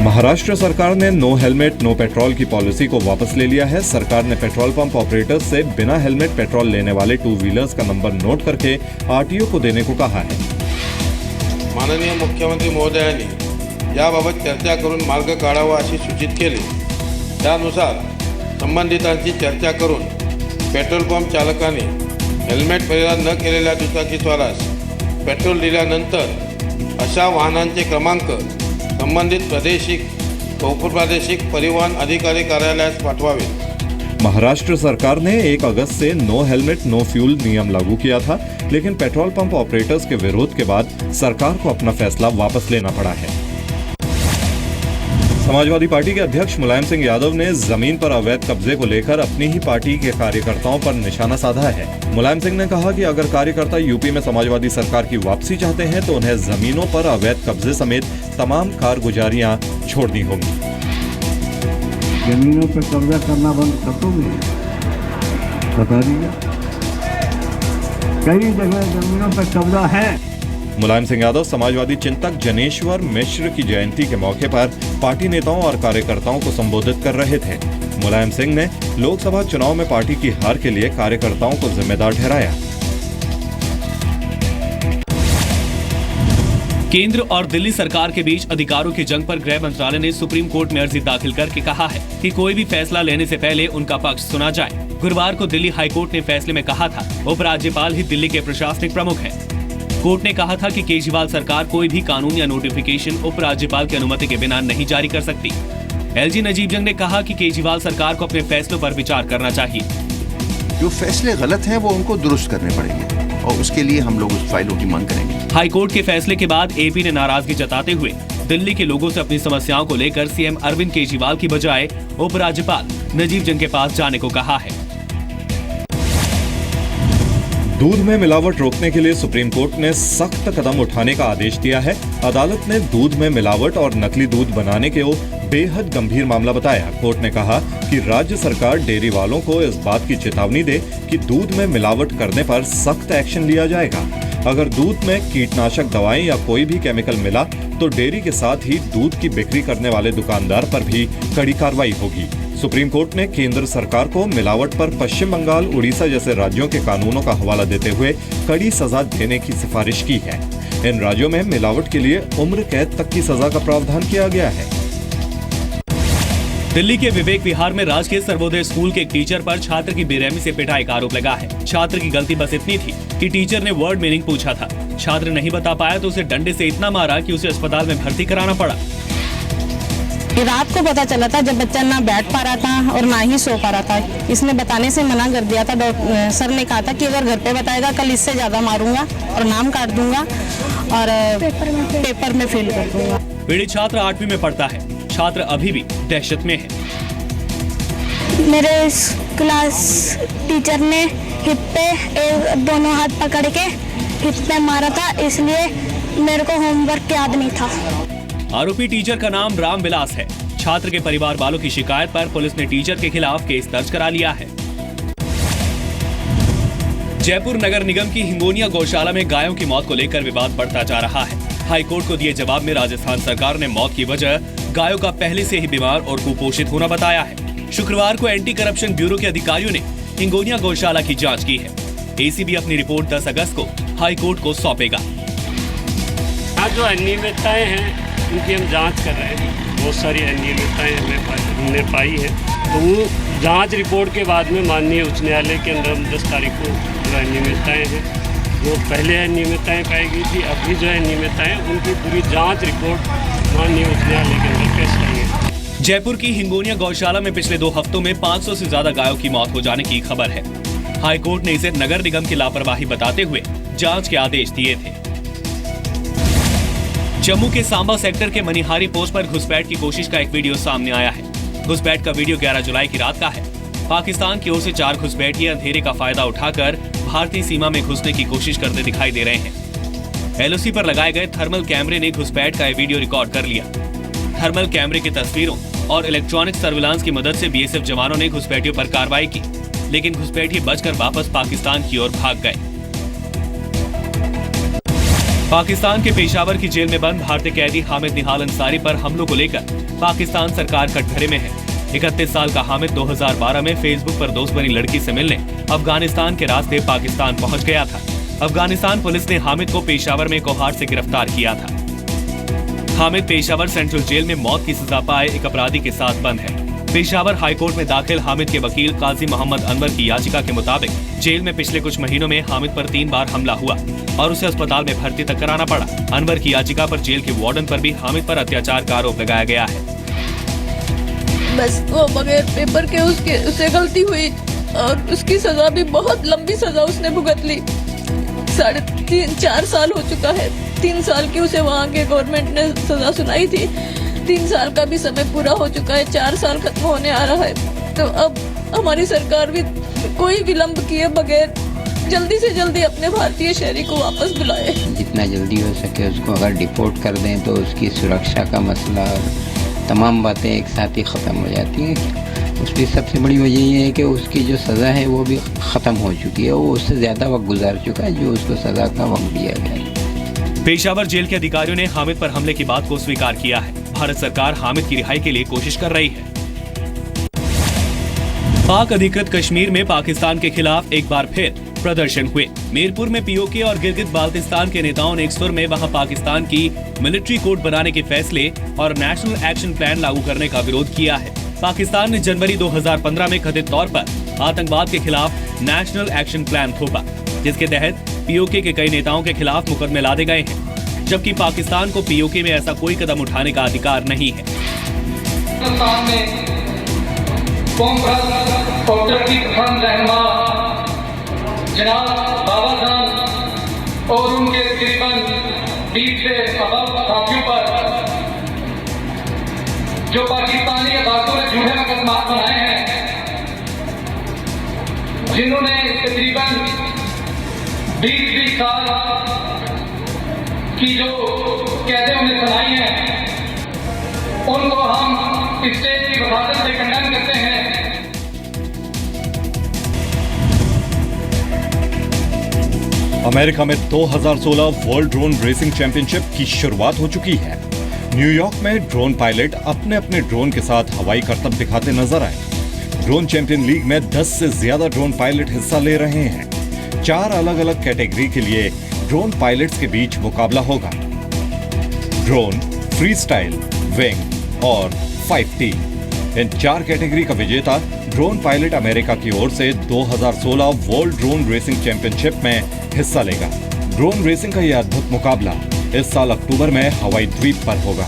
महाराष्ट्र सरकार ने no helmet no petrol की पॉलिसी को वापस ले लिया है। सरकार ने पेट्रोल पंप ऑपरेटर्स से बिना हेलमेट पेट्रोल लेने वाले टू व्हीलर्स का नंबर नोट करके आरटीओ को देने को कहा है। माननीय मुख्यमंत्री महोदयांनी याबाबत चर्चा करून मार्ग काढावा अशी सूचित केली। त्यानुसार संबंधितांची चर्चा करून पेट्रोल पंप चालकांनी हेल्मेट परिधान न केलेल्या दुचाकीस्वारास पेट्रोल दिल्यानंतर अशा वाहनांचे क्रमांक संबंधित प्रादेशिक उपप्रादेशिक परिवहन अधिकारी कार्यालयास पाठवावे। महाराष्ट्र सरकार ने 1 अगस्त से नो हेलमेट नो फ्यूल नियम लागू किया था, लेकिन पेट्रोल पंप ऑपरेटर्स के विरोध के बाद सरकार को अपना फैसला वापस लेना पड़ा है। समाजवादी पार्टी के अध्यक्ष मुलायम सिंह यादव ने जमीन पर अवैध कब्जे को लेकर अपनी ही पार्टी के कार्यकर्ताओं पर निशाना साधा है। मुलायम सिंह ने कहा कि अगर कार्यकर्ता यूपी में समाजवादी सरकार की वापसी चाहते हैं तो उन्हें जमीनों पर अवैध कब्जे समेत तमाम कारगुजारियां छोड़नी होंगी। जमीनों पर कब्जा करना बंद कर दोगे? बता दीजिए। कई जगह जमीनों पर कब्जा है। मुलायम सिंह यादव समाजवादी चिंतक जनेश्वर मिश्र की जयंती के मौके पर पार्टी नेताओं और कार्यकर्ताओं को संबोधित कर रहे थे। मुलायम सिंह ने लोकसभा चुनाव में पार्टी की हार के लिए कार्यकर्ताओं को जिम्मेदार ठहराया। केंद्र और दिल्ली सरकार के बीच अधिकारों की जंग पर गृह मंत्रालय ने सुप्रीम कोर्ट में अर्जी दाखिल करके कहा है कि कोई भी फैसला लेने से पहले उनका पक्ष सुना जाए। गुरुवार को दिल्ली हाईकोर्ट ने फैसले में कहा था उपराज्यपाल ही दिल्ली के प्रशासनिक प्रमुख हैं। कोर्ट ने कहा था कि केजरीवाल सरकार कोई भी कानून या नोटिफिकेशन उपराज्यपाल की अनुमति के बिना नहीं जारी कर सकती। एलजी नजीब जंग ने कहा कि केजरीवाल सरकार को अपने फैसलों पर विचार करना चाहिए। जो फैसले गलत हैं वो उनको दुरुस्त करने पड़ेंगे और उसके लिए हम लोग उस फाइलों की मांग करेंगे। हाईकोर्ट के फैसले के बाद एपी ने नाराजगी जताते हुए दिल्ली के लोगों से अपनी समस्याओं को लेकर सीएम अरविंद केजरीवाल की बजाय उपराज्यपाल नजीब जंग के पास जाने को कहा है। दूध में मिलावट रोकने के लिए सुप्रीम कोर्ट ने सख्त कदम उठाने का आदेश दिया है। अदालत ने दूध में मिलावट और नकली दूध बनाने के बेहद गंभीर मामला बताया। कोर्ट ने कहा कि राज्य सरकार डेयरी वालों को इस बात की चेतावनी दे कि दूध में मिलावट करने पर सख्त एक्शन लिया जाएगा। अगर दूध में कीटनाशक दवाएं या कोई भी केमिकल मिला तो डेयरी के साथ ही दूध की बिक्री करने वाले दुकानदार पर भी कड़ी कार्रवाई होगी। सुप्रीम कोर्ट ने केंद्र सरकार को मिलावट पर पश्चिम बंगाल, उड़ीसा जैसे राज्यों के कानूनों का हवाला देते हुए कड़ी सजा देने की सिफारिश की है। इन राज्यों में मिलावट के लिए उम्र कैद तक की सजा का प्रावधान किया गया है। दिल्ली के विवेक विहार में राजकीय सर्वोदय स्कूल के एक टीचर पर छात्र की बेरहमी से पिटाई का आरोप लगा है। छात्र की गलती बस इतनी थी कि टीचर ने वर्ड मीनिंग पूछा था। छात्र नहीं बता पाया तो उसे डंडे से इतना मारा कि उसे अस्पताल में भर्ती कराना पड़ा। रात को पता चला था जब बच्चा ना बैठ पा रहा था और ना ही सो पा रहा था। इसने बताने से मना कर दिया था। सर ने कहा था कि अगर घर पे बताएगा कल इससे ज्यादा मारूंगा और नाम काट दूंगा और पेपर में फेल कर दूंगा। पीड़ित छात्र 8वीं में पढ़ता है। छात्र अभी भी दहशत में है। मेरे क्लास टीचर ने हिप पे दोनों हाथ पकड़ के हिप पे मारा था, इसलिए मेरे को होमवर्क याद नहीं था। आरोपी टीचर का नाम राम विलास है। छात्र के परिवार वालों की शिकायत पर पुलिस ने टीचर के खिलाफ केस दर्ज करा लिया है। जयपुर नगर निगम की हिंगोनिया गौशाला में गायों की मौत को लेकर विवाद बढ़ता जा रहा है। हाईकोर्ट को दिए जवाब में राजस्थान सरकार ने मौत की वजह गायों का पहले से ही बीमार और कुपोषित होना बताया है। शुक्रवार को एंटी करप्शन ब्यूरो के अधिकारियों ने हिंगोनिया गौशाला की जांच की है। एसीबी अपनी रिपोर्ट 10 अगस्त को हाईकोर्ट को सौंपेगा। जो अनियमितताएं हैं उनकी हम जांच कर रहे हैं। बहुत सारी अनियमितताएं हमने पाई है, तो वो जांच रिपोर्ट के बाद में माननीय उच्च न्यायालय के अंदर 10 तारीख को जो अनियमितताएं हैं, जो पहले अनियमितताएं पाई गई थी, अभी जो अनियमितताएं उनकी पूरी जांच रिपोर्ट माननीय उच्च न्यायालय के अंदर पेश करेंगे। जयपुर की हिंगोनिया गौशाला में पिछले 2 हफ्तों में 500 से ज्यादा गायों की मौत हो जाने की खबर है। हाईकोर्ट ने इसे नगर निगम की लापरवाही बताते हुए जांच के आदेश दिए थे। जम्मू के सांबा सेक्टर के मनिहारी पोस्ट पर घुसपैठ की कोशिश का एक वीडियो सामने आया है। घुसपैठ का वीडियो 11 जुलाई की रात का है। पाकिस्तान की ओर से 4 घुसपैठिए अंधेरे का फायदा उठाकर भारतीय सीमा में घुसने की कोशिश करते दिखाई दे रहे हैं। एलओसी पर लगाए गए थर्मल कैमरे ने घुसपैठ का वीडियो रिकॉर्ड कर लिया। थर्मल कैमरे की तस्वीरों और इलेक्ट्रॉनिक सर्विलांस की मदद से बीएसएफ जवानों ने घुसपैठियों पर कार्रवाई की, लेकिन घुसपैठिए बचकर वापस पाकिस्तान की ओर भाग गए। पाकिस्तान के पेशावर की जेल में बंद भारतीय कैदी हामिद निहाल अंसारी पर हमलों को लेकर पाकिस्तान सरकार कटघरे में है। 31 साल का हामिद 2012 में फेसबुक पर दोस्त बनी लड़की से मिलने अफगानिस्तान के रास्ते पाकिस्तान पहुंच गया था। अफगानिस्तान पुलिस ने हामिद को पेशावर में कोहाट से गिरफ्तार किया था। हामिद पेशावर सेंट्रल जेल में मौत की सजा पाए एक अपराधी के साथ बंद है। पेशावर हाईकोर्ट में दाखिल हामिद के वकील काजी मोहम्मद अनवर की याचिका के मुताबिक जेल में पिछले कुछ महीनों में हामिद पर 3 बार हमला हुआ और उसे अस्पताल में भर्ती तक कराना पड़ा। अनवर की याचिका पर जेल के वार्डन पर भी हामिद पर अत्याचार का आरोप लगाया गया है। बस वो बगैर पेपर के उसे गलती हुई और उसकी सजा भी बहुत लंबी सजा उसने भुगत ली। 3.5-4 साल हो चुका है। 3 साल की उसे वहाँ के गवर्नमेंट ने सजा सुनाई थी। 3 साल का भी समय पूरा हो चुका है, 4 साल खत्म होने आ रहा है। तो अब हमारी सरकार भी कोई विलंब किए बगैर जल्दी से जल्दी अपने भारतीय शहरी को वापस बुलाए। जितना जल्दी हो सके उसको अगर डिपोर्ट कर दें तो उसकी सुरक्षा का मसला और तमाम बातें एक साथ ही ख़त्म हो जाती हैं। उसकी सबसे बड़ी वजह ये है कि उसकी जो सज़ा है वो भी ख़त्म हो चुकी है। वो उससे ज़्यादा वक्त गुजार चुका है जो उसको सज़ा का वक्त दिया गया। पेशावर जेल के अधिकारियों ने हामिद पर हमले की बात को स्वीकार किया है। भारत सरकार हामिद की रिहाई के लिए कोशिश कर रही है। पाक अधिकृत कश्मीर में पाकिस्तान के खिलाफ एक बार फिर प्रदर्शन हुए। मीरपुर में पीओके और गिलगित बाल्टिस्तान के नेताओं ने एक सुर में वहां पाकिस्तान की मिलिट्री कोड बनाने के फैसले और नेशनल एक्शन प्लान लागू करने का विरोध किया है। पाकिस्तान ने जनवरी 2015 में कथित तौर पर आतंकवाद के खिलाफ नेशनल एक्शन प्लान थोपा, जिसके तहत पीओके के कई नेताओं के खिलाफ मुकदमे लादे गए हैं, जबकि पाकिस्तान को पीओके में ऐसा कोई कदम उठाने का अधिकार नहीं है। जनाब बाबा खान और उनके तकरीबन 20 से अबव साथियों पर जो पाकिस्तानी अदालतों ने झूठे मुकदमा बनाए हैं, जिन्होंने तकरीबन 20 साल की जो कैदें उन्हें सुनाई हैं, उनको हम स्टेज की वकालत से खंडन करते हैं। अमेरिका में 2016 वर्ल्ड ड्रोन रेसिंग चैंपियनशिप की शुरुआत हो चुकी है। न्यूयॉर्क में ड्रोन पायलट अपने अपने ड्रोन के साथ हवाई करतब दिखाते नजर आए। ड्रोन चैंपियन लीग में 10 से ज्यादा ड्रोन पायलट हिस्सा ले रहे हैं। 4 अलग अलग कैटेगरी के लिए ड्रोन पायलट्स के बीच मुकाबला होगा। ड्रोन, फ्री स्टाइल, विंग और 5T। इन 4 कैटेगरी का विजेता ड्रोन पायलट अमेरिका की ओर से 2016 वर्ल्ड ड्रोन रेसिंग चैंपियनशिप में हिस्सा लेगा। ड्रोन रेसिंग का यह अद्भुत मुकाबला इस साल अक्टूबर में हवाई द्वीप पर होगा।